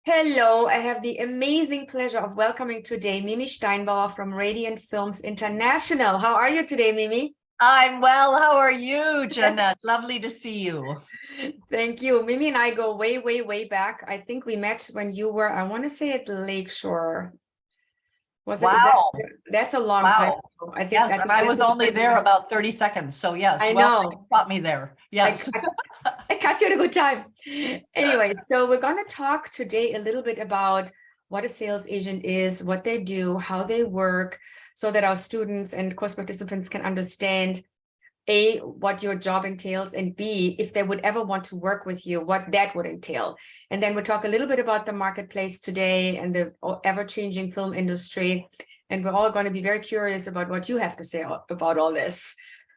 Hello, I have the amazing pleasure of welcoming today Mimi Steinbauer from Radiant Films International. How are you today, Mimi? I'm well. How are you, Jeanette? Lovely to see you. Thank you. Mimi and I go way, way, way back. I think we met when you were, I want to say at Lakeshore. Is that, Wow. that's a long time Wow. ago. Yes, I and think I that's was the only first there time. about 30 seconds. So yes, I well, you know. brought me there. I, Yes. I caught you at a good time. Anyway, so we're going to talk today a little bit about what a sales agent is, what they do, how they work, so that our students and course participants can understand A, what your job entails, and B, if they would ever want to work with you, what that would entail. And then we'll talk a little bit about the marketplace today and the ever-changing film industry. And we're all going to be very curious about what you have to say about all this.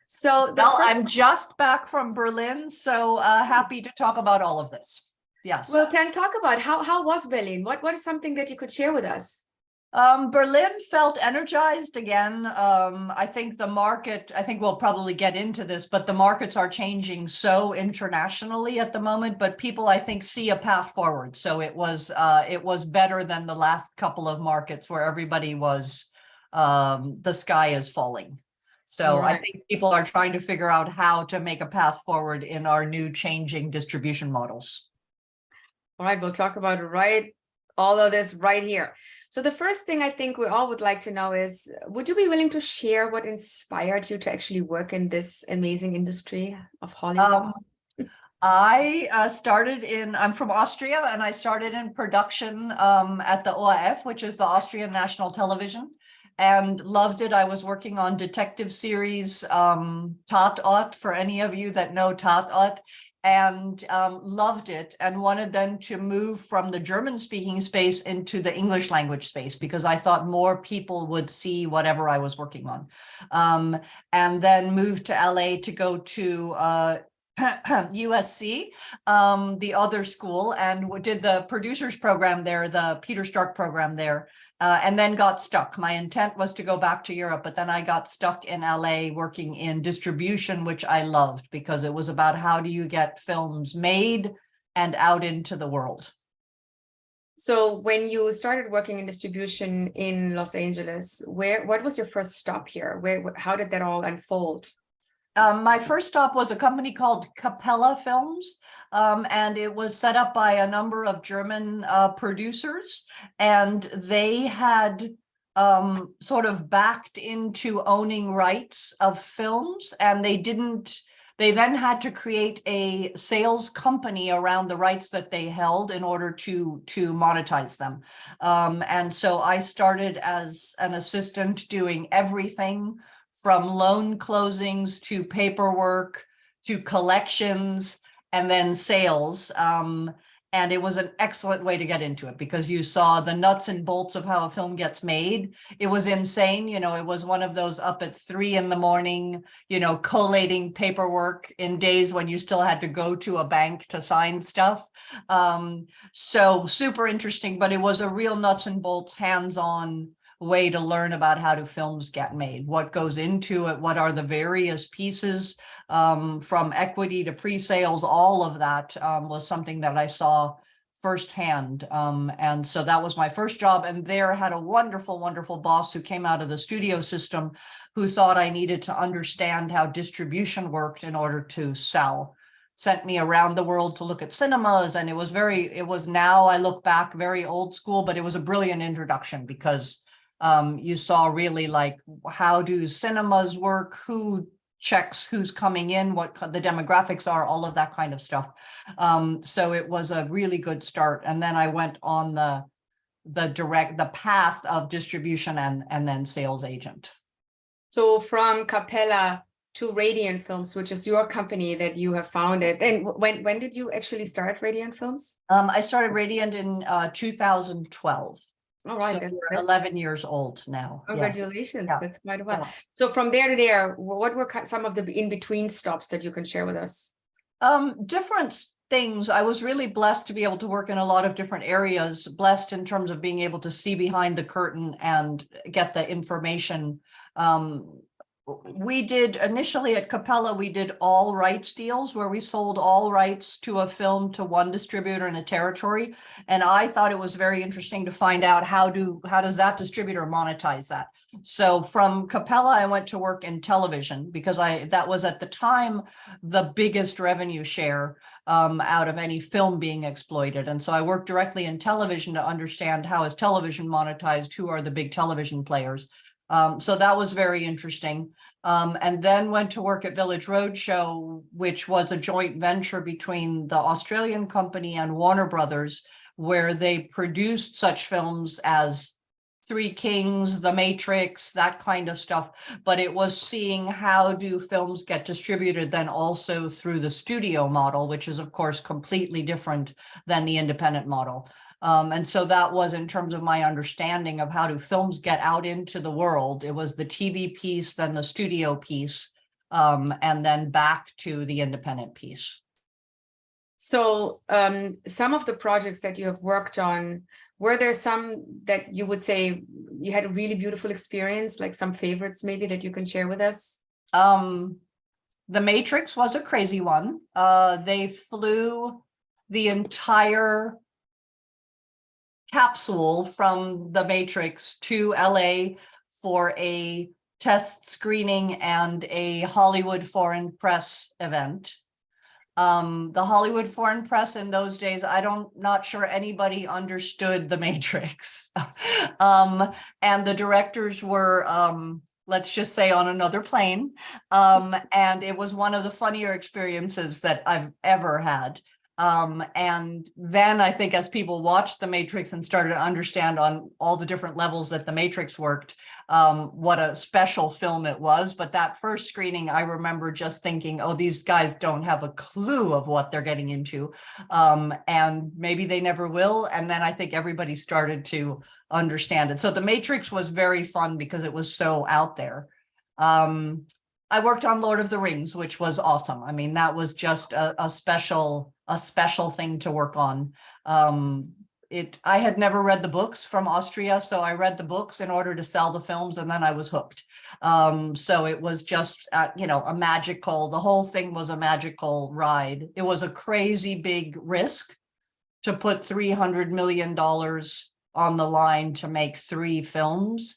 So Well, I'm just back from Berlin, so happy to talk about all of this. Yes. Well, then talk about how was Berlin? What is something that you could share with us? Berlin felt energized again. I think we'll probably get into this, but the markets are changing so internationally at the moment, but people, I think, see a path forward. So it was better than the last couple of markets where everybody was, the sky is falling. So Right. I think people are trying to figure out how to make a path forward in our new changing distribution models. All right, we'll talk about all of this right here. So the first thing I think we all would like to know is, would you be willing to share what inspired you to actually work in this amazing industry of Hollywood? I'm from Austria, and I started in production at the ORF, which is the Austrian National Television, and loved it. I was working on detective series, Tatort, for any of you that know Tatort, and loved it, and wanted then to move from the German speaking space into the English language space because I thought more people would see whatever I was working on. And then moved to LA to go to USC, the other school, and did the producers program there, the Peter Stark program there. And then got stuck. My intent was to go back to Europe, but then I got stuck in LA working in distribution, which I loved because it was about how do you get films made and out into the world. So when you started working in distribution in Los Angeles, what was your first stop here? How did that all unfold? My first stop was a company called Capella Films, and it was set up by a number of German producers, and they had sort of backed into owning rights of films, and they then had to create a sales company around the rights that they held in order to monetize them. And so I started as an assistant doing everything from loan closings to paperwork to collections and then sales. And it was an excellent way to get into it because you saw the nuts and bolts of how a film gets made. It was insane. You know, it was one of those up at 3 a.m, collating paperwork in days when you still had to go to a bank to sign stuff. So super interesting, but it was a real nuts and bolts, hands-on way to learn about how do films get made, what goes into it, what are the various pieces, from equity to pre-sales. All of that was something that I saw firsthand. And so that was my first job. And there had a wonderful, wonderful boss who came out of the studio system who thought I needed to understand how distribution worked in order to sell. Sent me around the world to look at cinemas. And it was now I look back very old school, but it was a brilliant introduction because you saw really like how do cinemas work, who checks who's coming in, what the demographics are, all of that kind of stuff. So it was a really good start. And then I went on the path of distribution and then sales agent. So from Capella to Radiant Films, which is your company that you have founded. And when did you actually start Radiant Films? I started Radiant in 2012. All right, so we're 11 years old now. Congratulations, Yeah. That's quite a while. Yeah. So from there to there, what were some of the in-between stops that you can share with us? Different things. I was really blessed to be able to work in a lot of different areas, blessed in terms of being able to see behind the curtain and get the information we did initially at Capella, we did all rights deals where we sold all rights to a film to one distributor in a territory. And I thought it was very interesting to find out how does that distributor monetize that. So from Capella, I went to work in television because that was at the time the biggest revenue share out of any film being exploited. And so I worked directly in television to understand how is television monetized, who are the big television players. So that was very interesting. And then went to work at Village Roadshow, which was a joint venture between the Australian company and Warner Brothers, where they produced such films as Three Kings, The Matrix, that kind of stuff. But it was seeing how do films get distributed then also through the studio model, which is, of course, completely different than the independent model. And so that was in terms of my understanding of how do films get out into the world. It was the TV piece, then the studio piece, and then back to the independent piece. So some of the projects that you have worked on, were there some that you would say you had a really beautiful experience, like some favorites maybe that you can share with us? The Matrix was a crazy one. They flew the entire capsule from the Matrix to LA for a test screening and a Hollywood Foreign Press event. The Hollywood Foreign Press in those days, not sure anybody understood the Matrix. And the directors were, let's just say, on another plane. And it was one of the funnier experiences that I've ever had. And then I think as people watched the Matrix and started to understand on all the different levels that the Matrix worked, what a special film it was. But that first screening, I remember just thinking, oh, these guys don't have a clue of what they're getting into. And maybe they never will. And then I think everybody started to understand it. So the Matrix was very fun because it was so out there. I worked on Lord of the Rings, which was awesome. I mean, that was just a special thing to work on. I had never read the books from Austria, so I read the books in order to sell the films, and then I was hooked. So it was just, the whole thing was a magical ride. It was a crazy big risk to put $300 million on the line to make 3 films.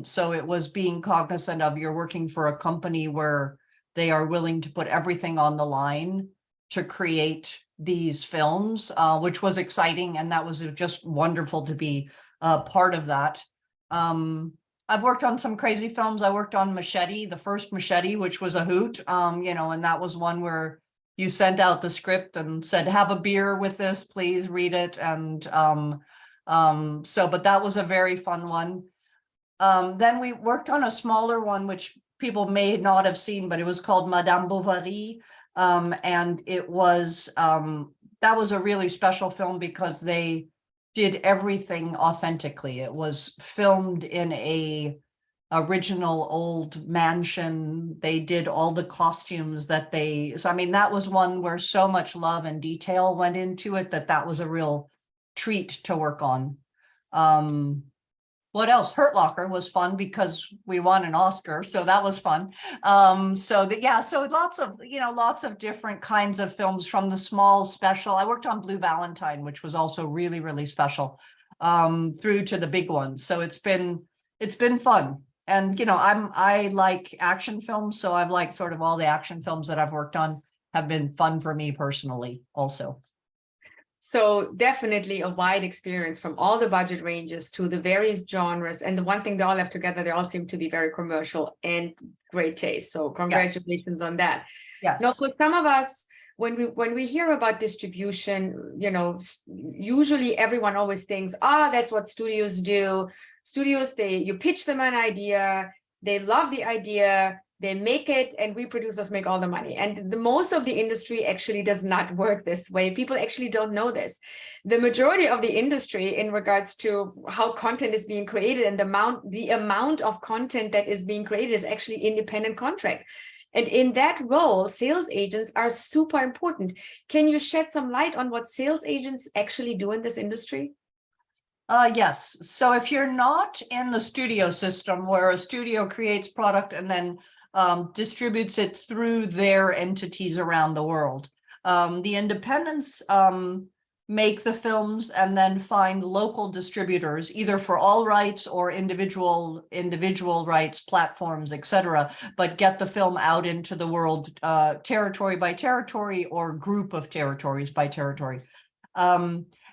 So it was being cognizant of you're working for a company where they are willing to put everything on the line to create these films, which was exciting. And that was just wonderful to be part of that. I've worked on some crazy films. I worked on Machete, the first Machete, which was a hoot, and that was one where you sent out the script and said, have a beer with this, please read it. And but that was a very fun one. Then we worked on a smaller one, which people may not have seen, but it was called Madame Bovary. And it was, that was a really special film because they did everything authentically. It was filmed in a original old mansion. They did all the costumes that that was one where so much love and detail went into it that was a real treat to work on. What else? Hurt Locker was fun because we won an Oscar, so that was fun. So lots of different kinds of films, from the small special. I worked on Blue Valentine, which was also really, really special, through to the big ones. So it's been fun. And I like action films, so I've liked sort of all the action films that I've worked on have been fun for me personally also. So definitely a wide experience from all the budget ranges to the various genres. And the one thing they all have together, they all seem to be very commercial and great taste. So congratulations on that. Yes. Now, for some of us, when we hear about distribution, usually everyone always thinks, that's what studios do. Studios, you pitch them an idea, they love the idea, they make it, and we producers make all the money. And most of the industry actually does not work this way. People actually don't know this. The majority of the industry, in regards to how content is being created and the amount of content that is being created, is actually independent contract. And in that role, sales agents are super important. Can you shed some light on what sales agents actually do in this industry? Yes. So if you're not in the studio system where a studio creates product and then distributes it through their entities around the world, the independents make the films and then find local distributors, either for all rights or individual rights, platforms, etc., but get the film out into the world territory by territory or group of territories by territory.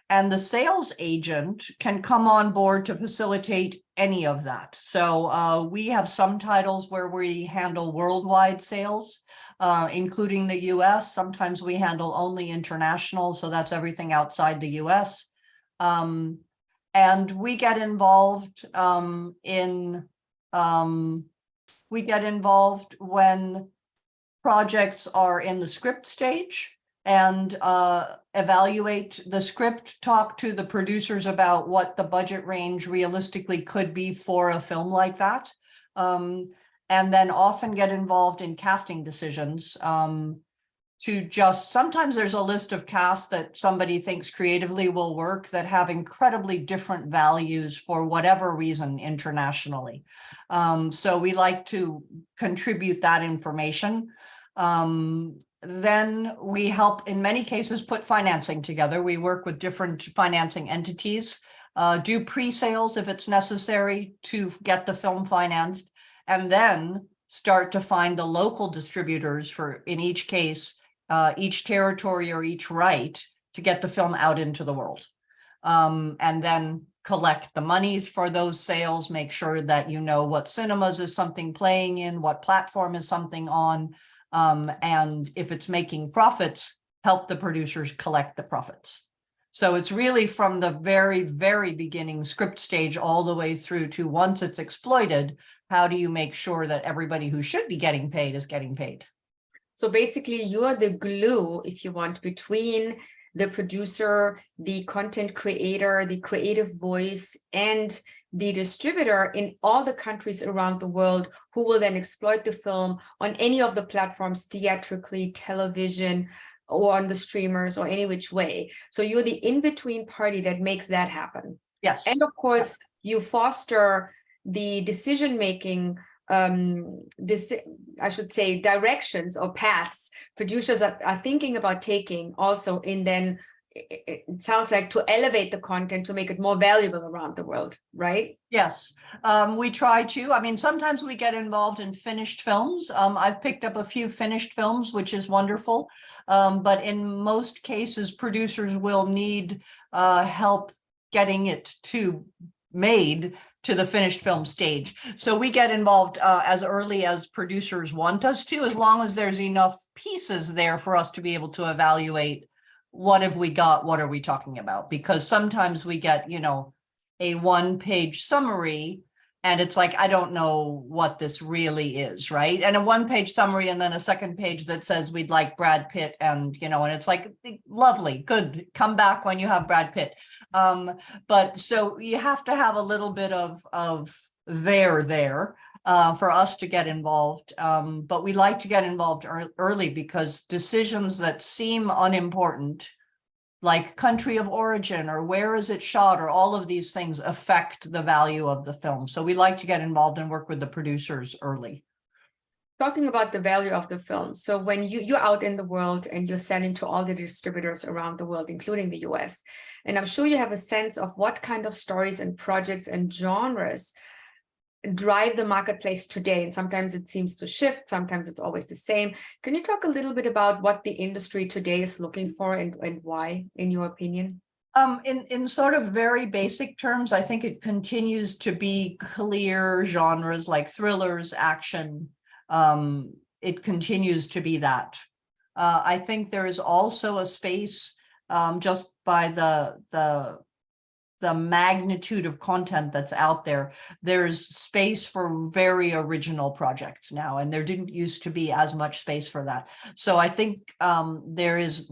And the sales agent can come on board to facilitate any of that. So we have some titles where we handle worldwide sales, including the US. Sometimes we handle only international, so that's everything outside the US. And we get involved when projects are in the script stage, and evaluate the script, talk to the producers about what the budget range realistically could be for a film like that, and then often get involved in casting decisions. Sometimes there's a list of casts that somebody thinks creatively will work that have incredibly different values for whatever reason internationally. So we like to contribute that information. Then we help, in many cases, put financing together. We work with different financing entities, do pre-sales if it's necessary to get the film financed, and then start to find the local distributors for, in each case, each territory or each right to get the film out into the world. And then collect the monies for those sales, make sure that you know what cinemas is something playing in, what platform is something on, and if it's making profits, help the producers collect the profits. So it's really from the very, very beginning script stage all the way through to once it's exploited, how do you make sure that everybody who should be getting paid is getting paid? So basically, you are the glue, if you want, between the producer, the content creator, the creative voice, and the distributor in all the countries around the world who will then exploit the film on any of the platforms, theatrically, television, or on the streamers, or any which way. So you're the in-between party that makes that happen. Yes. And of course, you foster the decision-making, I should say, directions or paths producers are thinking about taking also in then, it sounds like, to elevate the content to make it more valuable around the world, right? Yes, we try to. I mean, sometimes we get involved in finished films. I've picked up a few finished films, which is wonderful. But in most cases, producers will need help getting it made to the finished film stage. So we get involved as early as producers want us to, as long as there's enough pieces there for us to be able to evaluate what have we got, what are we talking about? Because sometimes we get, a one-page summary and it's like, I don't know what this really is, right? And a one-page summary and then a second page that says we'd like Brad Pitt, and and it's like, lovely, good, come back when you have Brad Pitt. But so you have to have a little bit of there for us to get involved. But we like to get involved early because decisions that seem unimportant, like country of origin or where is it shot, or all of these things affect the value of the film. So we like to get involved and work with the producers early. Talking about the value of the film. So when you're out in the world and you're selling to all the distributors around the world, including the US, and I'm sure you have a sense of what kind of stories and projects and genres drive the marketplace today. And sometimes it seems to shift, sometimes it's always the same. Can you talk a little bit about what the industry today is looking for and why, in your opinion? In sort of very basic terms, I think it continues to be clear genres like thrillers, action. It continues to be that. I think there is also a space, just by the magnitude of content that's out there, there's space for very original projects now, and there didn't used to be as much space for that. So I think there is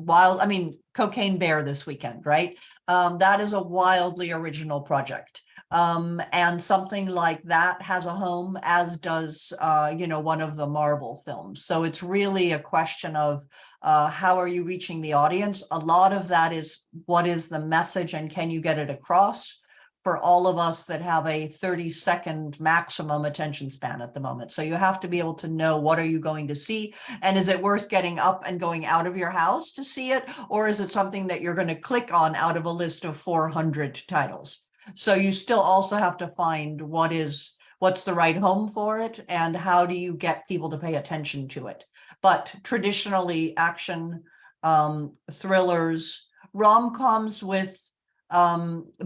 Cocaine Bear this weekend, right? That is a wildly original project. And something like that has a home, as does, one of the Marvel films. So it's really a question of how are you reaching the audience? A lot of that is what is the message and can you get it across? for all of us that have a 30-second maximum attention span at the moment. So you have to be able to know, what are you going to see? And is it worth getting up and going out of your house to see it? Or is it something that you're going to click on out of a list of 400 titles? So you still also have to find what's the right home for it, and how do you get people to pay attention to it. But traditionally, action, thrillers, rom-coms with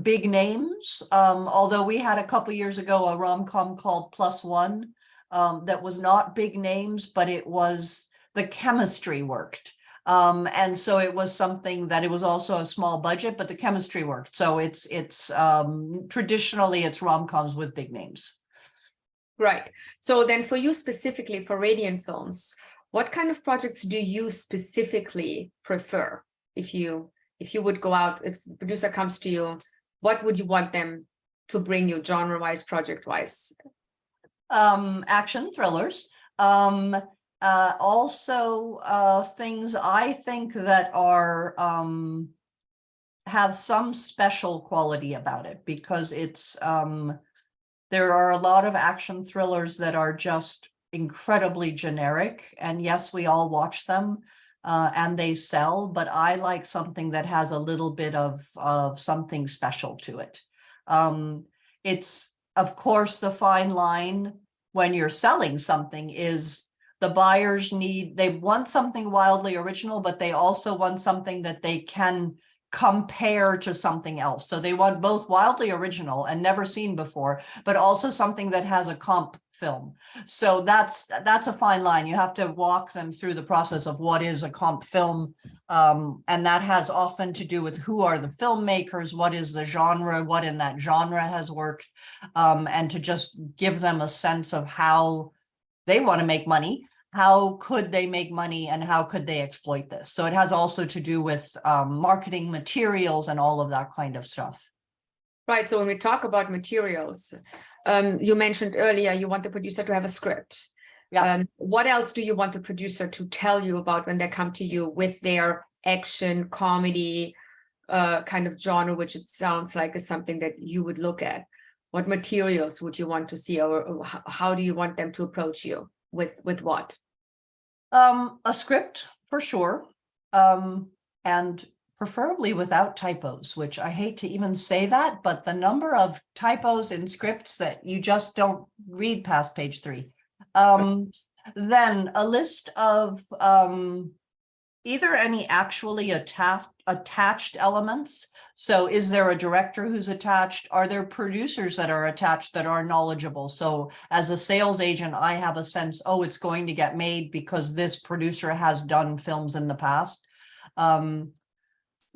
big names, although we had a couple years ago a rom-com called Plus One, that was not big names, but it was, the chemistry worked. And so it was something that it was also a small budget, but the chemistry worked. So it's traditionally it's rom-coms with big names. Right. So then for you specifically, for Radiant Films, what kind of projects do you specifically prefer? If you would go out, if the producer comes to you, what would you want them to bring you genre-wise, project-wise? Action thrillers. Also things I think that are have some special quality about it, because it's there are a lot of action thrillers that are just incredibly generic, and yes, we all watch them and they sell, but I like something that has a little bit of something special to it. It's, of course, the fine line when you're selling something is the buyers they want something wildly original, but they also want something that they can compare to something else. So they want both wildly original and never seen before, but also something that has a comp film. So that's a fine line. You have to walk them through the process of what is a comp film. And that has often to do with who are the filmmakers, what is the genre, what in that genre has worked, and to just give them a sense of how they want to make money. How could they make money, and how could they exploit this? So it has also to do with marketing materials and all of that kind of stuff. Right. So when we talk about materials, you mentioned earlier you want the producer to have a script. Yeah. What else do you want the producer to tell you about when they come to you with their action, comedy kind of genre, which it sounds like is something that you would look at? What materials would you want to see, or how do you want them to approach you? With what? A script for sure, and preferably without typos, which I hate to even say that, but the number of typos in scripts that you just don't read past page 3. Then a list of either any actually attached elements. So is there a director who's attached? Are there producers that are attached that are knowledgeable? So as a sales agent, I have a sense, oh, it's going to get made because this producer has done films in the past.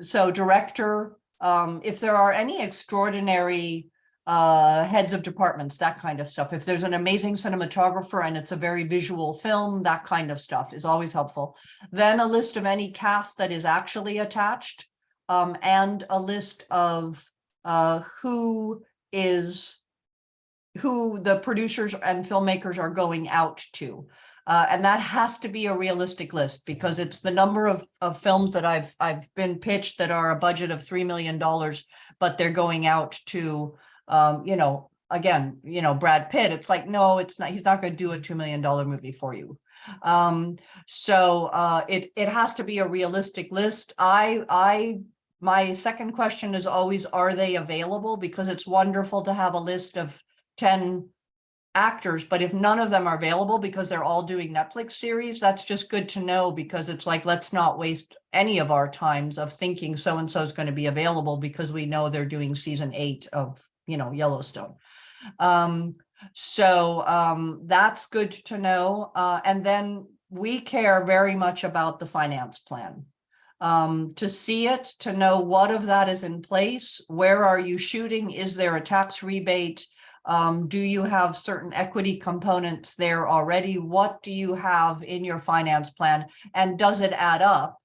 So director, if there are any extraordinary heads of departments, that kind of stuff. If there's an amazing cinematographer and it's a very visual film, that kind of stuff is always helpful. Then a list of any cast that is actually attached, and a list of who the producers and filmmakers are going out to. And that has to be a realistic list, because it's the number of films that I've been pitched that are a budget of $3 million, but they're going out to again, Brad Pitt. It's like, no, it's not. He's not going to do a $2 million movie for you. So it has to be a realistic list. My second question is always, are they available? Because it's wonderful to have a list of 10 actors, but if none of them are available because they're all doing Netflix series, that's just good to know, because it's like, let's not waste any of our times of thinking so-and-so is going to be available because we know they're doing season 8 of, Yellowstone. So that's good to know. And then we care very much about the finance plan. To see it, to know what of that is in place, where are you shooting? Is there a tax rebate? Do you have certain equity components there already? What do you have in your finance plan? And does it add up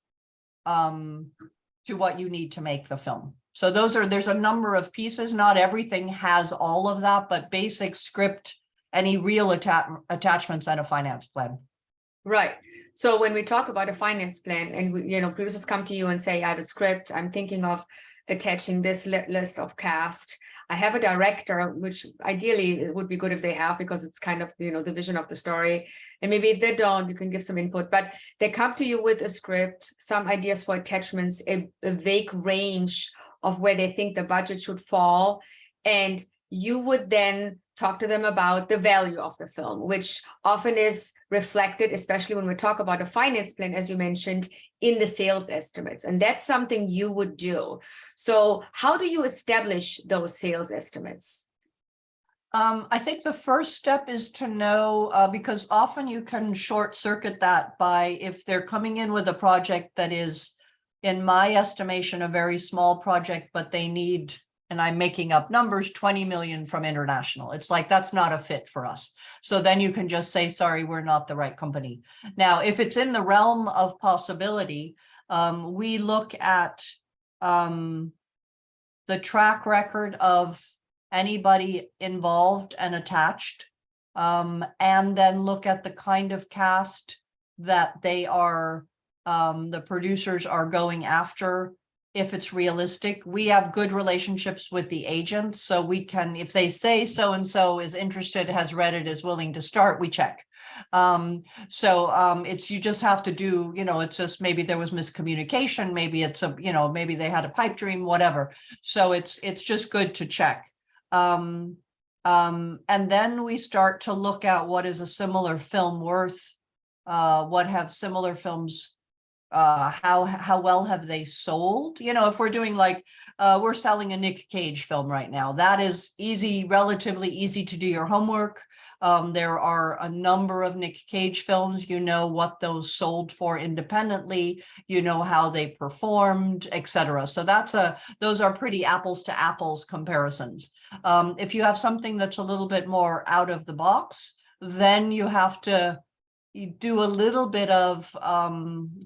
to what you need to make the film? So there's a number of pieces. Not everything has all of that, but basic script, any real attachments, and a finance plan. Right. So when we talk about a finance plan, and producers come to you and say, I have a script, I'm thinking of attaching this list of cast, I have a director, which ideally it would be good if they have, because it's kind of, you know, the vision of the story. And maybe if they don't, you can give some input, but they come to you with a script, some ideas for attachments, a vague range of where they think the budget should fall. And you would then talk to them about the value of the film, which often is reflected, especially when we talk about a finance plan, as you mentioned, in the sales estimates. And that's something you would do. So how do you establish those sales estimates? I think the first step is to know, because often you can short circuit that by if they're coming in with a project that is, in my estimation, a very small project, but they need, and I'm making up numbers, 20 million from international. It's like, that's not a fit for us. So then you can just say, sorry, we're not the right company. Now, if it's in the realm of possibility, we look at the track record of anybody involved and attached, and then look at the kind of cast that they are, the producers are going after. If it's realistic, we have good relationships with the agents, so we can, if they say so-and-so is interested, has read it, is willing to start, we check. It's, you just have to do, you know, it's just, maybe there was miscommunication, maybe it's a, you know, maybe they had a pipe dream, whatever. So it's just good to check. And then we start to look at what is a similar film worth, what have similar films, how well have they sold? You know, if we're doing like, we're selling a Nick Cage film right now, that is easy, relatively easy to do your homework. There are a number of Nick Cage films, you know what those sold for independently, you know how they performed, etc. So those are pretty apples to apples comparisons. If you have something that's a little bit more out of the box, then you have to do a little bit of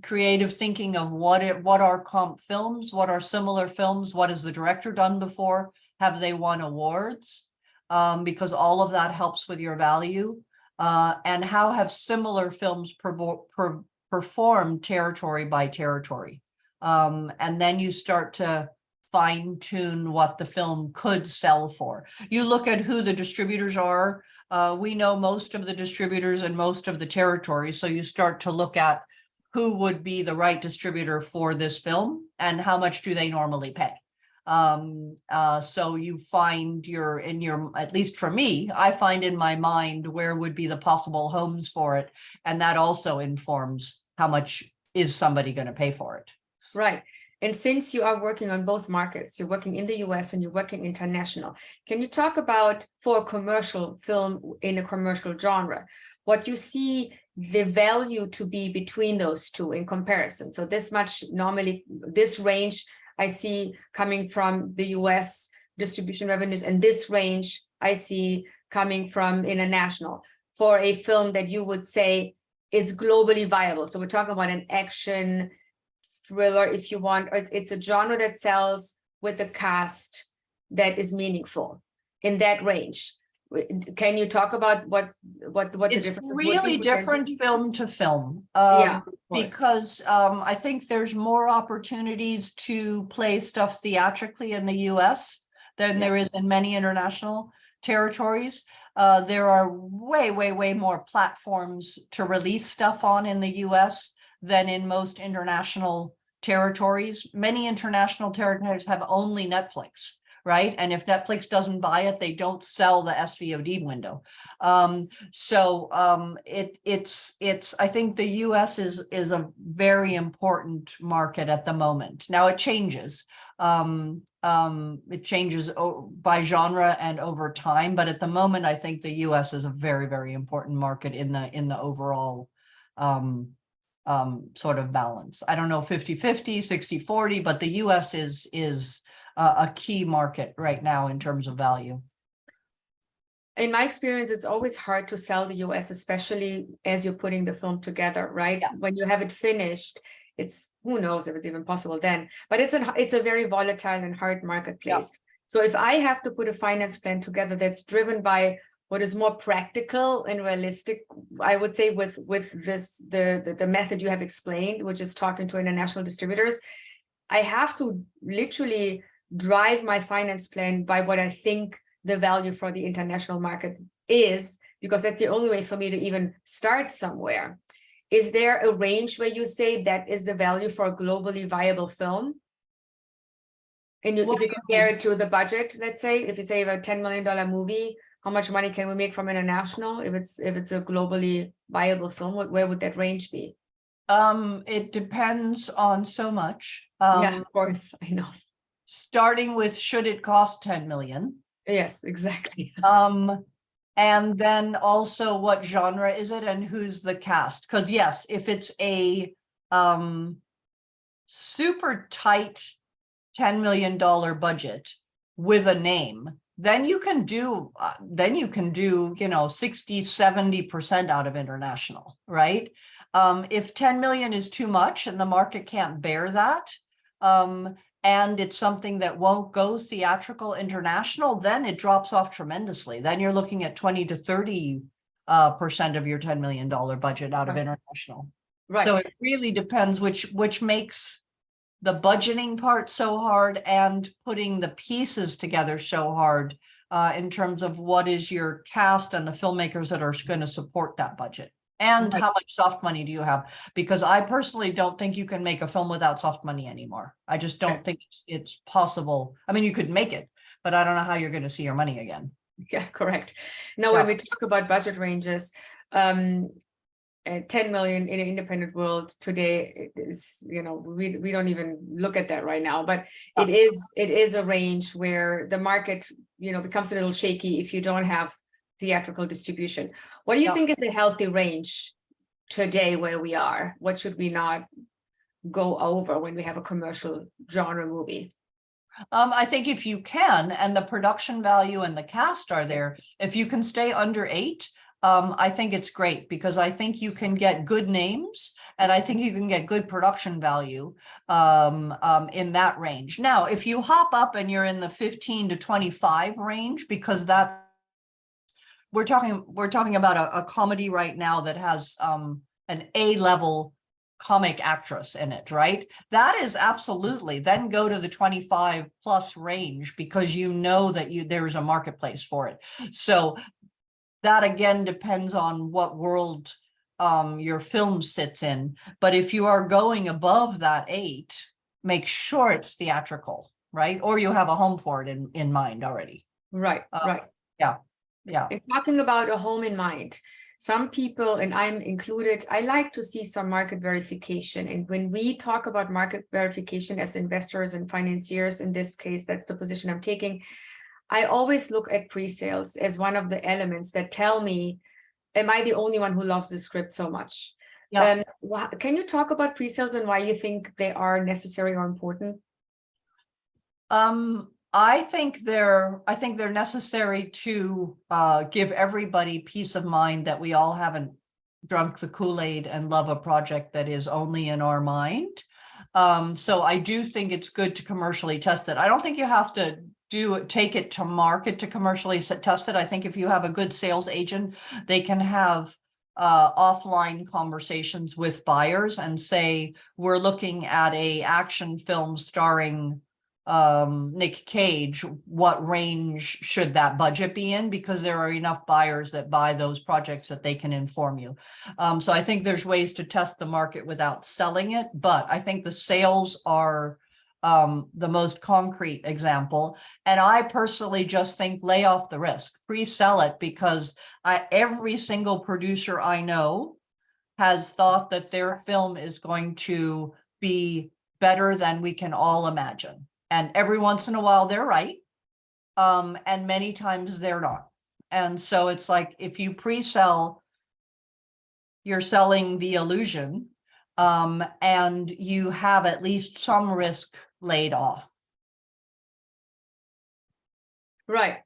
creative thinking of what are comp films, what are similar films, what has the director done before, have they won awards? Because all of that helps with your value, and how have similar films performed territory by territory. And then you start to fine tune what the film could sell for. You look at who the distributors are. We know most of the distributors and most of the territories, so you start to look at who would be the right distributor for this film and how much do they normally pay. So you find at least for me, I find in my mind where would be the possible homes for it. And that also informs how much is somebody going to pay for it. Right. And since you are working on both markets, you're working in the US and you're working international, can you talk about, for a commercial film in a commercial genre, what you see the value to be between those two in comparison? So this much, normally this range I see coming from the US distribution revenues, and this range I see coming from international for a film that you would say is globally viable. So we're talking about an action thriller, if you want, or it's a genre that sells with a cast that is meaningful in that range. Can you talk about what the it's difference really different film to film, because I think there's more opportunities to play stuff theatrically in the US than there is in many international territories. There are way more platforms to release stuff on in the US than in most international territories. Many international territories have only Netflix, right? And if Netflix doesn't buy it, they don't sell the SVOD window. It's I think the US is a very important market at the moment. Now it changes. It changes by genre and over time, but at the moment, I think the US is a very important market in the overall sort of balance. I don't know, 50-50, 60-40, but the US is a key market right now in terms of value. In my experience, it's always hard to sell the US, especially as you're putting the film together, right? Yeah. When you have it finished, it's, who knows if it's even possible then, but it's a very volatile and hard marketplace. Yeah. So if I have to put a finance plan together that's driven by what is more practical and realistic, I would say with this, the method you have explained, which is talking to international distributors, I have to literally drive my finance plan by what I think the value for the international market is, because that's the only way for me to even start somewhere. Is there a range where you say that is the value for a globally viable film? And if you compare it to the budget, let's say, if you say a $10 million movie, how much money can we make from international? If it's a globally viable film, where would that range be? It depends on so much. Yeah, of course, I know. Starting with, should it cost 10 million? Yes, exactly. And then also what genre is it and who's the cast? Because yes, if it's a super tight $10 million budget with a name, then you can do, you know, 60-70% out of international, right? If 10 million is too much and the market can't bear that, and it's something that won't go theatrical international, then it drops off tremendously. Then you're looking at 20 to 30% of your $10 million budget out of international. Right. So it really depends, which makes the budgeting part so hard and putting the pieces together so hard in terms of what is your cast and the filmmakers that are going to support that budget. And how much soft money do you have? Because I personally don't think you can make a film without soft money anymore. I just don't think it's possible. I mean, you could make it, but I don't know how you're going to see your money again. Yeah, correct. Now, when we talk about budget ranges, 10 million in an independent world today is, you know, we don't even look at that right now, but it is a range where the market, you know, becomes a little shaky if you don't have theatrical distribution. What do you think is the healthy range today where we are? What should we not go over when we have a commercial genre movie? I think if you can, and the production value and the cast are there, if you can stay under 8, I think it's great, because I think you can get good names and I think you can get good production value in that range. Now, if you hop up and you're in the 15 to 25 range, because that we're talking about a comedy right now that has an A-level comic actress in it, right? That is absolutely, then go to the 25 plus range, because you know that there's a marketplace for it. So that again depends on what world your film sits in. But if you are going above that 8, make sure it's theatrical, right? Or you have a home for it in mind already. Right, right. Yeah. And talking about a home in mind, some people, and I'm included, I like to see some market verification. And when we talk about market verification as investors and financiers, in this case, that's the position I'm taking, I always look at pre-sales as one of the elements that tell me, am I the only one who loves the script so much? Yeah. Can you talk about pre-sales and why you think they are necessary or important? I think they're necessary to give everybody peace of mind that we all haven't drunk the Kool-Aid and love a project that is only in our mind. So I do think it's good to commercially test it. I don't think you have to take it to market to commercially test it. I think if you have a good sales agent, they can have offline conversations with buyers and say, we're looking at a action film starring Nick Cage, what range should that budget be in? Because there are enough buyers that buy those projects that they can inform you. So I think there's ways to test the market without selling it, but I think the sales are the most concrete example. And I personally just think lay off the risk, pre-sell it, because every single producer I know has thought that their film is going to be better than we can all imagine. And every once in a while they're right. And many times they're not. And so it's like, if you pre-sell, you're selling the illusion, and you have at least some risk laid off. Right.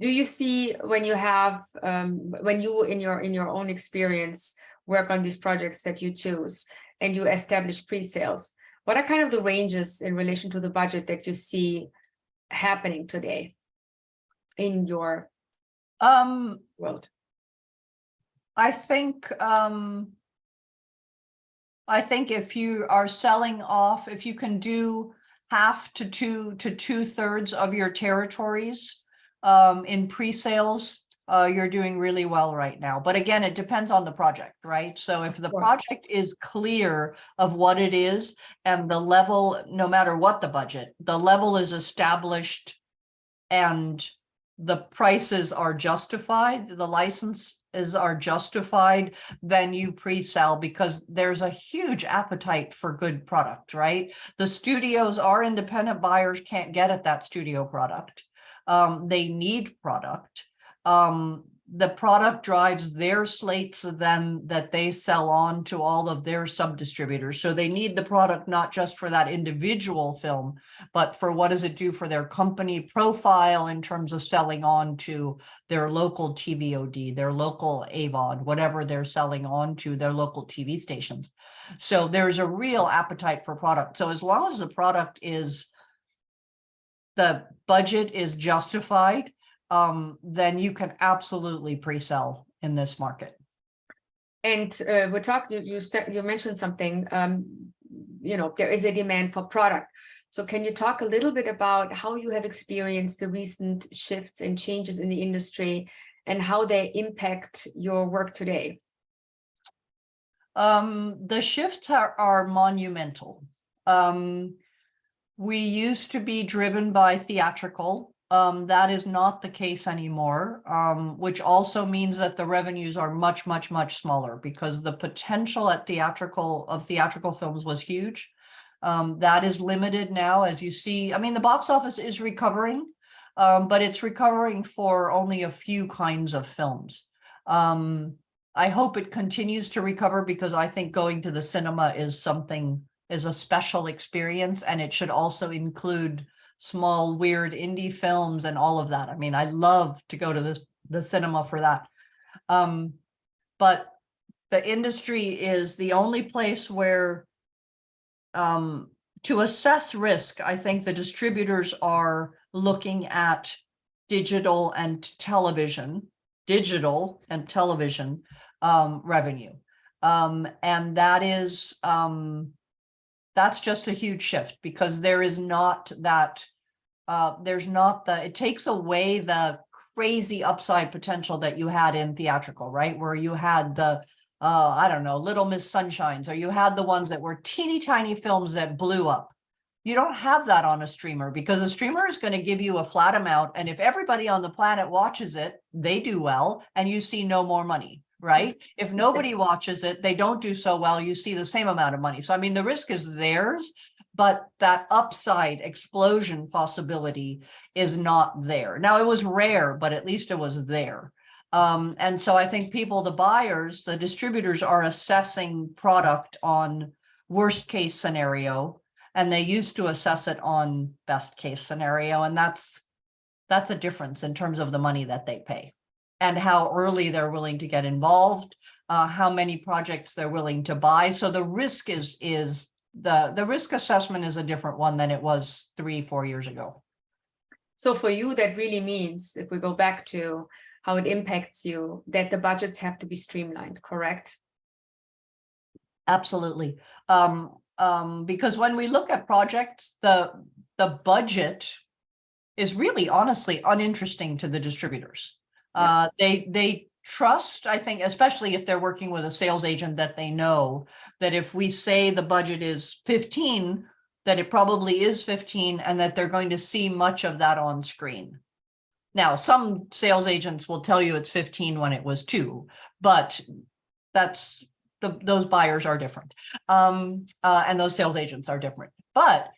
Do you see, when you have, when you in your own experience work on these projects that you choose and you establish pre-sales, what are kind of the ranges in relation to the budget that you see happening today in your world? I think if you are selling off, if you can do half to two-thirds of your territories in pre-sales, you're doing really well right now. But again, it depends on the project, right? So if the project is clear of what it is and the level, no matter what the budget, the level is established and the prices are justified, the licenses are justified, then you pre-sell, because there's a huge appetite for good product, right? The studios, our independent buyers can't get at that studio product. They need product. The product drives their slates then that they sell on to all of their sub-distributors. So they need the product not just for that individual film, but for what does it do for their company profile in terms of selling on to their local TVOD, their local AVOD, whatever they're selling on to their local TV stations. So there's a real appetite for product. So as long as the product is, the budget is justified, then you can absolutely pre-sell in this market. And we talked, you mentioned something, there is a demand for product. So can you talk a little bit about how you have experienced the recent shifts and changes in the industry and how they impact your work today? The shifts are monumental. We used to be driven by theatrical. That is not the case anymore, which also means that the revenues are much, much, much smaller, because the potential at theatrical films was huge. That is limited now, as you see. I mean, the box office is recovering, but it's recovering for only a few kinds of films. I hope it continues to recover, because I think going to the cinema is a special experience, and it should also include small, weird indie films and all of that. I mean, I love to go to the cinema for that. But the industry is the only place where, to assess risk, I think the distributors are looking at digital and television revenue. And that is, that's just a huge shift, because there is not that, it takes away the crazy upside potential that you had in theatrical, right? Where you had the, I don't know, Little Miss Sunshines, or you had the ones that were teeny tiny films that blew up. You don't have that on a streamer, because a streamer is going to give you a flat amount. And if everybody on the planet watches it, they do well, and you see no more money. Right? If nobody watches it, they don't do so well, you see the same amount of money. So, I mean, the risk is theirs, but that upside explosion possibility is not there. Now, it was rare, but at least it was there. And so I think the buyers, the distributors are assessing product on worst case scenario, and they used to assess it on best case scenario. And that's a difference in terms of the money that they pay, and how early they're willing to get involved, how many projects they're willing to buy. So the risk the risk assessment is a different one than it was 3-4 years ago. So for you, that really means, if we go back to how it impacts you, that the budgets have to be streamlined, correct? Absolutely. Because when we look at projects, the budget is really honestly uninteresting to the distributors. Yeah. They trust, I think, especially if they're working with a sales agent, that they know that if we say the budget is 15, that it probably is 15, and that they're going to see much of that on screen. Now, some sales agents will tell you it's 15 when it was 2, but those buyers are different. And those sales agents are different. But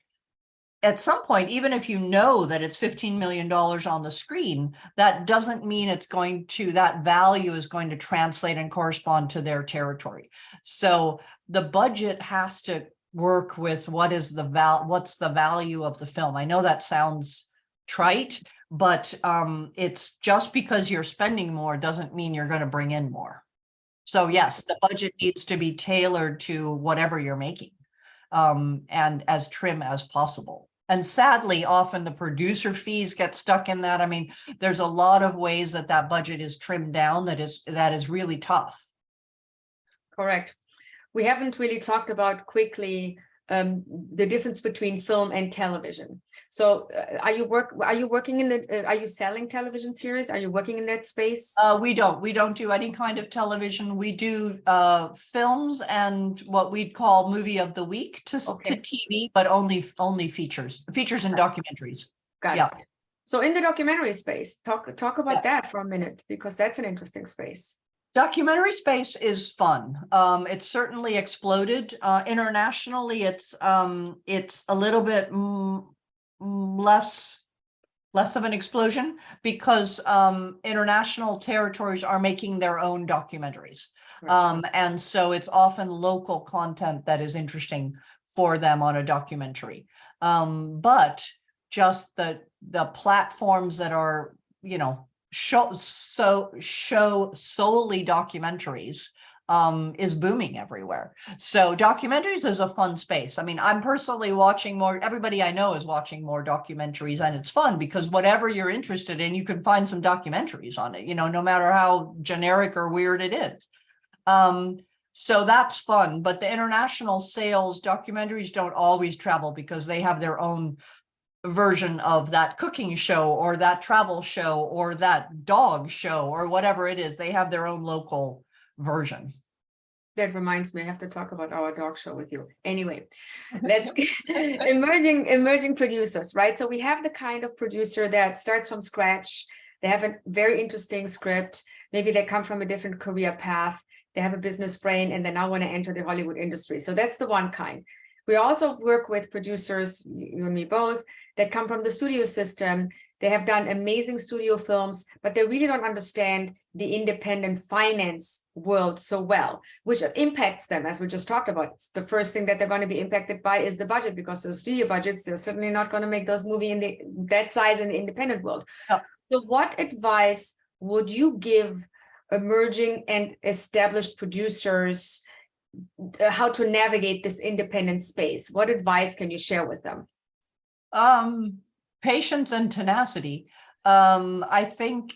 at some point, even if you know that it's $15 million on the screen, that doesn't mean that value is going to translate and correspond to their territory. So the budget has to work with what's the value of the film. I know that sounds trite, but it's just because you're spending more doesn't mean you're going to bring in more. So yes, the budget needs to be tailored to whatever you're making, and as trim as possible. And sadly, often the producer fees get stuck in that. I mean, there's a lot of ways that budget is trimmed down that is really tough. Correct. We haven't really talked about quickly the difference between film and television. So are you working in the, are you selling television series? Are you working in that space? We don't do any kind of television. We do films and what we'd call movie of the week to TV, but only features and documentaries. Got it. So in the documentary space, talk about that for a minute, because that's an interesting space. Documentary space is fun. It's certainly exploded. Internationally, it's a little bit less of an explosion because international territories are making their own documentaries. Right. And so it's often local content that is interesting for them on a documentary. But just the platforms that are, show solely documentaries is booming everywhere. So documentaries is a fun space. I mean, I'm personally watching more, everybody I know is watching more documentaries, and it's fun because whatever you're interested in, you can find some documentaries on it, no matter how generic or weird it is. So that's fun, but the international sales documentaries don't always travel because they have their own version of that cooking show or that travel show or that dog show or whatever it is. They have their own local version. That reminds me, I have to talk about our dog show with you. Anyway, let's get emerging producers, right? So we have the kind of producer that starts from scratch. They have a very interesting script. Maybe they come from a different career path. They have a business brain and they now want to enter the Hollywood industry. So that's the one kind. We also work with producers, you and me both, that come from the studio system. They have done amazing studio films, but they really don't understand the independent finance world so well, which impacts them, as we just talked about. The first thing that they're going to be impacted by is the budget, because the studio budgets, they're certainly not going to make those movies in that size in the independent world. Oh. So what advice would you give emerging and established producers how to navigate this independent space? What advice can you share with them? Patience and tenacity. I think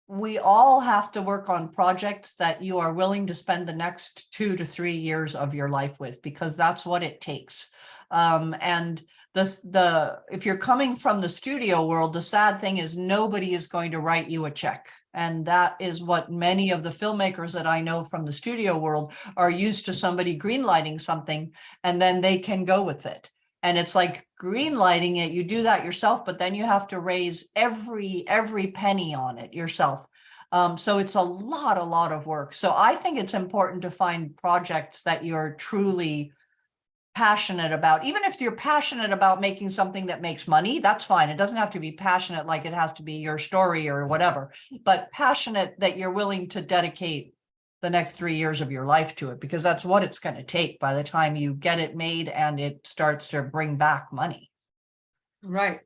we all have to work on projects that you are willing to spend the next 2 to 3 years of your life with, because that's what it takes. And if you're coming from the studio world, the sad thing is nobody is going to write you a check. And that is what many of the filmmakers that I know from the studio world are used to, somebody greenlighting something and then they can go with it. And it's like greenlighting it, you do that yourself, but then you have to raise every penny on it yourself. So it's a lot of work. So I think it's important to find projects that you're truly passionate about. Even if you're passionate about making something that makes money, that's fine. It doesn't have to be passionate like it has to be your story or whatever, but passionate that you're willing to dedicate the next 3 years of your life to it, because that's what it's going to take by the time you get it made and it starts to bring back money. Right.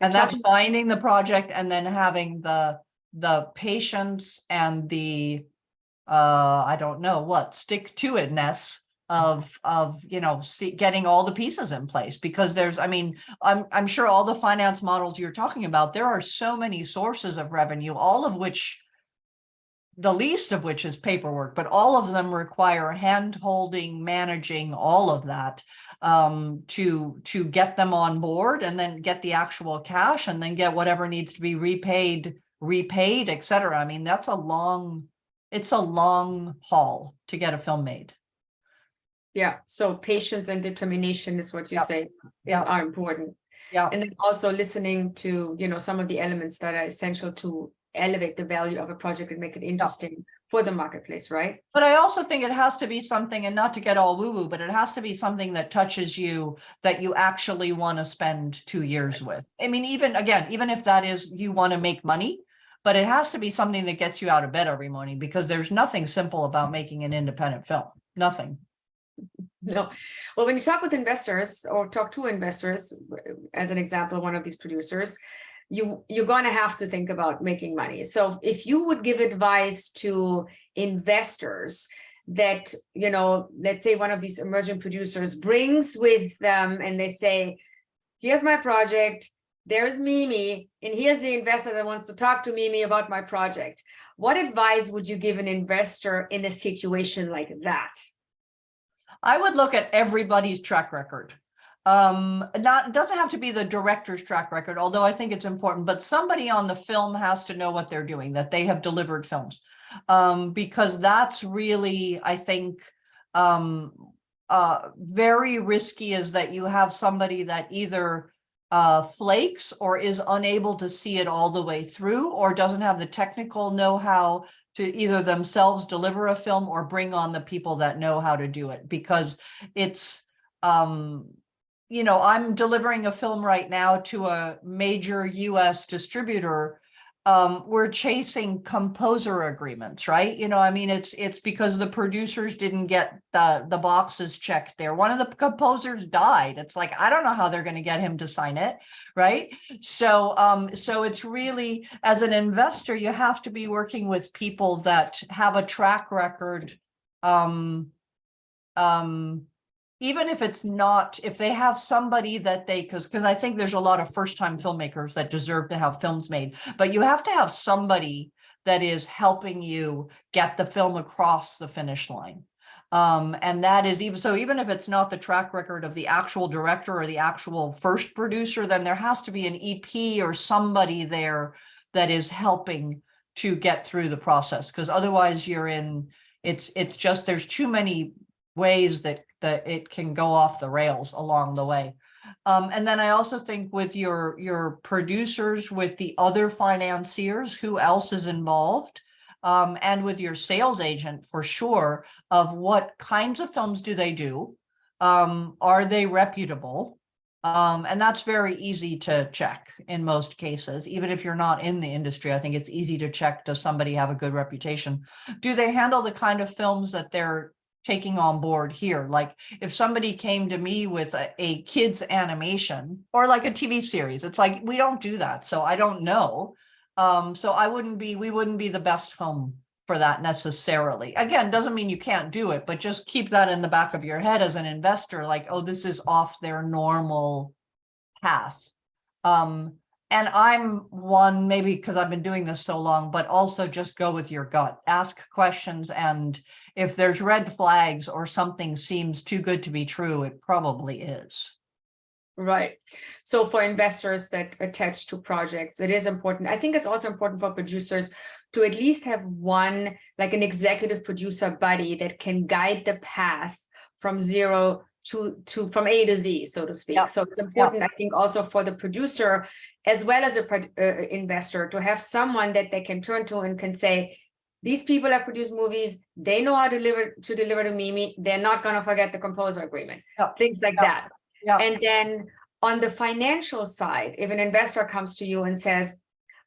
And that's finding the project and then having the patience and the I don't know what, stick to itness of getting all the pieces in place, because there's, I mean, I'm sure all the finance models you're talking about, there are so many sources of revenue, all of which, the least of which is paperwork, but all of them require hand holding, managing, all of that to get them on board and then get the actual cash and then get whatever needs to be repaid, etc. I mean, it's a long haul to get a film made. Yeah. So patience and determination is what you say are important. Yeah. And then also listening to, some of the elements that are essential to elevate the value of a project and make it interesting for the marketplace, right? But I also think it has to be something, and not to get all woo-woo, but it has to be something that touches you, that you actually want to spend 2 years with. I mean, even if that is, you want to make money, but it has to be something that gets you out of bed every morning, because there's nothing simple about making an independent film. Nothing. No. Well, when you talk with investors or talk to investors, as an example, one of these producers, you're going to have to think about making money. So if you would give advice to investors that, let's say one of these emerging producers brings with them and they say, here's my project, there's Mimi, and here's the investor that wants to talk to Mimi about my project. What advice would you give an investor in a situation like that? I would look at everybody's track record. It doesn't have to be the director's track record, although I think it's important, but somebody on the film has to know what they're doing, that they have delivered films. Because that's really, I think, very risky, is that you have somebody that either flakes or is unable to see it all the way through, or doesn't have the technical know-how to either themselves deliver a film or bring on the people that know how to do it. Because it's, you know, I'm delivering a film right now to a major US distributor. We're chasing composer agreements, right? You know, I mean, it's because the producers didn't get the boxes checked there. One of the composers died. It's like, I don't know how they're going to get him to sign it, right? So, so it's really, as an investor, you have to be working with people that have a track record. Even if it's not, if they have somebody that they, because I think there's a lot of first-time filmmakers that deserve to have films made, but you have to have somebody that is helping you get the film across the finish line. And that is even so, even if it's not the track record of the actual director or the actual first producer, then there has to be an EP or somebody there that is helping to get through the process, because otherwise you're in, it's just, there's too many ways that it can go off the rails along the way. And then I also think with your producers, with the other financiers, who else is involved, and with your sales agent, for sure, of what kinds of films do they do? Are they reputable? And that's very easy to check in most cases. Even if you're not in the industry, I think it's easy to check, does somebody have a good reputation? Do they handle the kind of films that they're taking on board here? Like if somebody came to me with a kids animation or like a TV series, it's like, we don't do that. So I don't know. So we wouldn't be the best home for that necessarily. Again, doesn't mean you can't do it, but just keep that in the back of your head as an investor, like, oh, this is off their normal path. And I'm one, maybe because I've been doing this so long, but also just go with your gut, ask questions. And if there's red flags or something seems too good to be true, it probably is. Right. So for investors that attach to projects, it is important. I think it's also important for producers to at least have one, like an executive producer buddy that can guide the path from zero to from A to Z, so to speak. Yep. So it's important, yep, I think, also for the producer as well as a investor to have someone that they can turn to and can say, these people have produced movies, they know how to deliver to Mimi, they're not going to forget the composer agreement, yep, things like, yep, that. Yep. And then on the financial side, if an investor comes to you and says,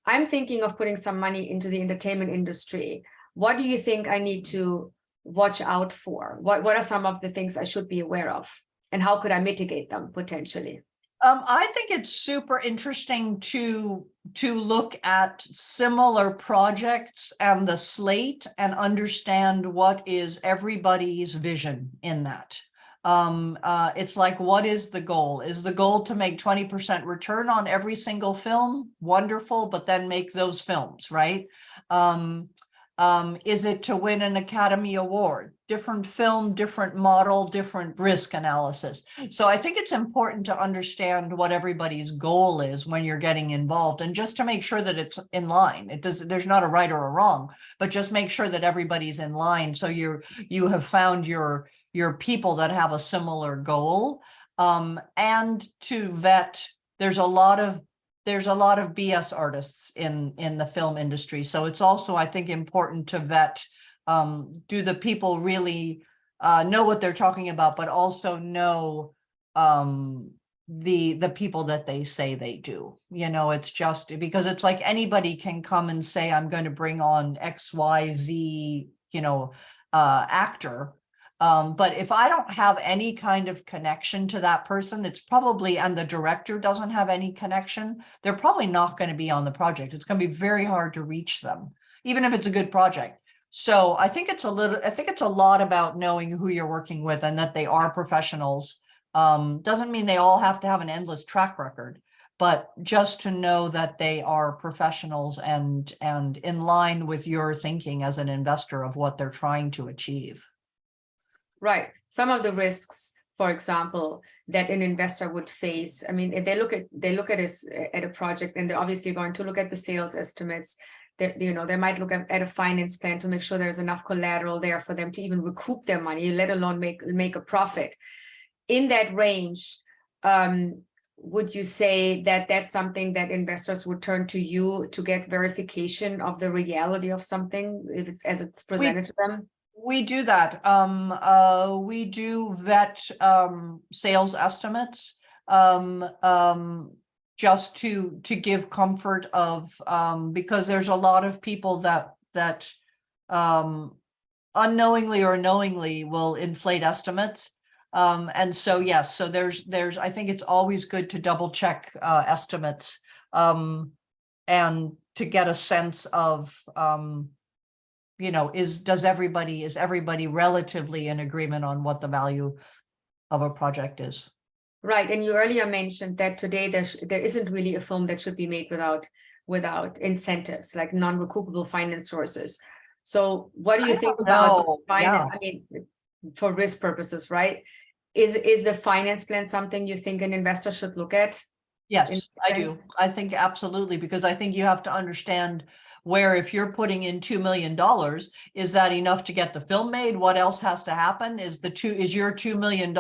I'm thinking of putting some money into the entertainment industry, what do you think I need to watch out for? What are some of the things I should be aware of? And how could I mitigate them potentially? I think it's super interesting to look at similar projects and the slate and understand what is everybody's vision in that. It's like, what is the goal? Is the goal to make 20% return on every single film? Wonderful, but then make those films, right? Is it to win an Academy Award? Different film, different model, different risk analysis. So I think it's important to understand what everybody's goal is when you're getting involved, and just to make sure that it's in line. There's not a right or a wrong, but just make sure that everybody's in line. So you have found your people that have a similar goal, and to vet. There's a lot of BS artists in the film industry. So it's also, I think, important to vet, do the people really know what they're talking about, but also know the people that they say they do. You know, it's just because it's like anybody can come and say, I'm going to bring on XYZ, you know, actor. But if I don't have any kind of connection to that person, it's probably, and the director doesn't have any connection, they're probably not going to be on the project. It's going to be very hard to reach them, even if it's a good project. So I think it's a lot about knowing who you're working with and that they are professionals. Doesn't mean they all have to have an endless track record, but just to know that they are professionals and in line with your thinking as an investor of what they're trying to achieve. Right. Some of the risks, for example, that an investor would face. I mean, if they look at this at a project, and they're obviously going to look at the sales estimates. They might look at a finance plan to make sure there's enough collateral there for them to even recoup their money, let alone make a profit. In that range, would you say that that's something that investors would turn to you to get verification of the reality of something if it's as it's presented to them? We do that. We do vet sales estimates just to give comfort of because there's a lot of people that unknowingly or knowingly will inflate estimates. And so yes, so there's I think it's always good to double check estimates and to get a sense of is everybody relatively in agreement on what the value of a project is? Right, and you earlier mentioned that today there isn't really a film that should be made without incentives, like non-recoupable finance sources. So what do you think about finance? I mean, for risk purposes, right? Is the finance plan something you think an investor should look at? Yes, I do. I think absolutely, because I think you have to understand where if you're putting in $2 million, is that enough to get the film made? What else has to happen? Is your $2 million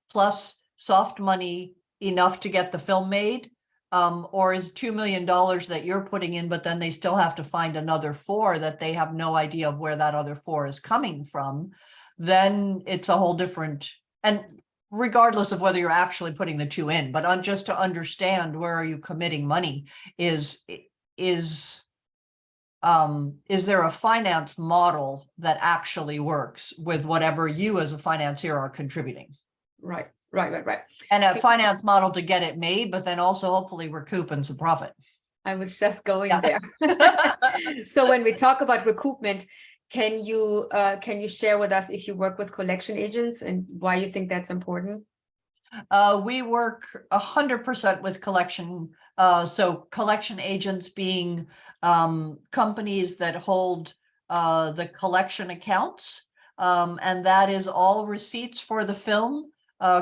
plus soft money enough to get the film made? Or is $2 million that you're putting in, but then they still have to find another $4 that they have no idea of where that other $4 is coming from? Then it's a whole different, and regardless of whether you're actually putting the 2 in, but just to understand where are you committing money is there a finance model that actually works with whatever you as a financier are contributing? Right. And a finance model to get it made, but then also hopefully recouping some profit. I was just going there. So when we talk about recoupment, can you share with us if you work with collection agents and why you think that's important? We work 100% with collection. So collection agents being companies that hold the collection accounts, and that is all receipts for the film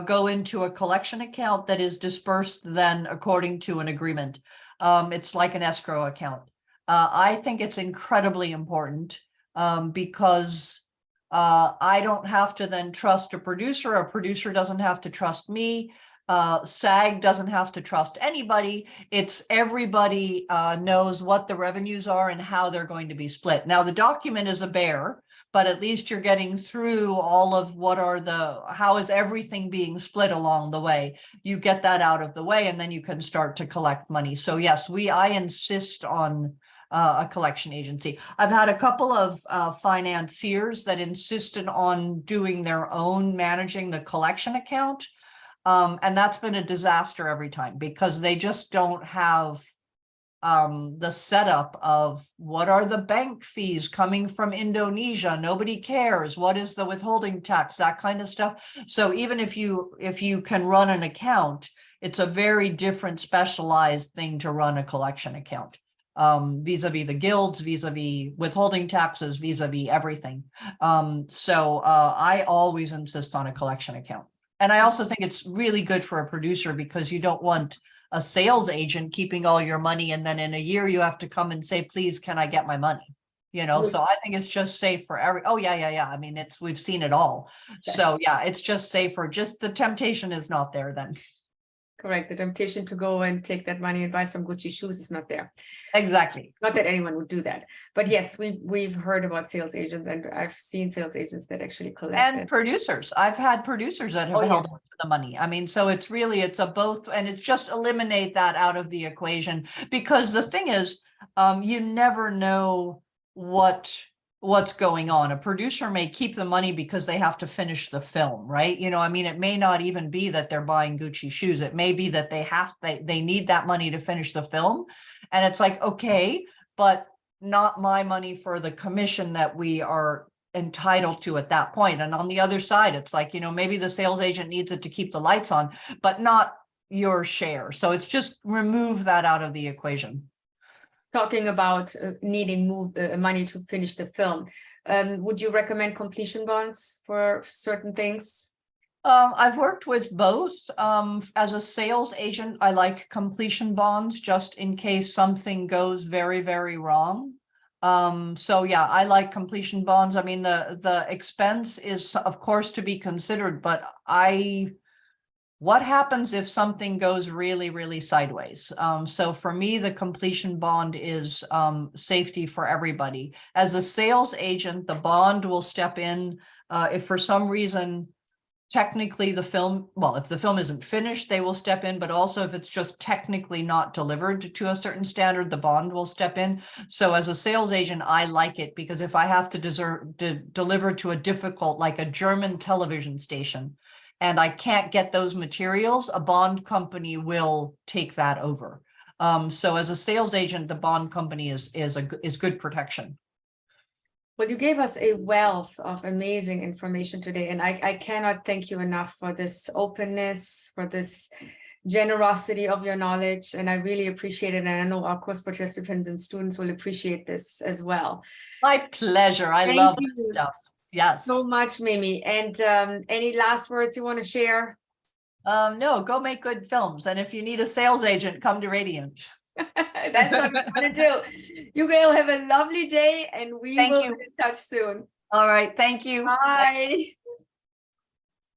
go into a collection account that is dispersed then according to an agreement. It's like an escrow account. I think it's incredibly important because I don't have to then trust a producer doesn't have to trust me, SAG doesn't have to trust anybody. It's everybody knows what the revenues are and how they're going to be split. Now the document is a bear, but at least you're getting through all of how is everything being split along the way. You get that out of the way and then you can start to collect money. So yes, I insist on a collection agency. I've had a couple of financiers that insisted on doing their own managing the collection account. And that's been a disaster every time because they just don't have the setup of what are the bank fees coming from Indonesia? Nobody cares. What is the withholding tax? That kind of stuff. So even if you can run an account, it's a very different specialized thing to run a collection account. Vis-a-vis the guilds, vis-a-vis withholding taxes, vis-a-vis everything. So I always insist on a collection account. And I also think it's really good for a producer because you don't want a sales agent keeping all your money and then in a year you have to come and say, please, can I get my money? So I think it's just safe for I mean, we've seen it all. Yes. So yeah, it's just safer. Just the temptation is not there then. Correct. The temptation to go and take that money and buy some Gucci shoes is not there. Exactly. Not that anyone would do that. But yes, we've heard about sales agents and I've seen sales agents that actually collect. And producers. I've had producers that have held on to the money. I mean, so it's a both, and it's just eliminate that out of the equation because the thing is, you never know what's going on. A producer may keep the money because they have to finish the film, right? I mean, it may not even be that they're buying Gucci shoes. It may be that they need that money to finish the film. And it's like, okay, but not my money for the commission that we are entitled to at that point. And on the other side, it's like, maybe the sales agent needs it to keep the lights on, but not your share. So it's just remove that out of the equation. Talking about needing money to finish the film, Would you recommend completion bonds for certain things? I've worked with both. As a sales agent, I like completion bonds just in case something goes very, very wrong. So yeah, I like completion bonds. I mean, the expense is of course to be considered, but what happens if something goes really, really sideways? So for me, the completion bond is safety for everybody. As a sales agent, the bond will step in if for some reason technically the film, well, if the film isn't finished, they will step in, but also if it's just technically not delivered to a certain standard, the bond will step in. So as a sales agent, I like it because if I have to deliver to a difficult, like a German television station, and I can't get those materials, a bond company will take that over. So as a sales agent, the bond company is good protection. Well, you gave us a wealth of amazing information today, and I cannot thank you enough for this openness, for this generosity of your knowledge, and I really appreciate it. And I know our course participants and students will appreciate this as well. My pleasure. I love this stuff. Yes. So much, Mimi. And any last words you want to share? No, go make good films. And if you need a sales agent, come to Radiant. That's what we're going to do. You guys have a lovely day, and we will be in touch soon. All right. Thank you. Bye.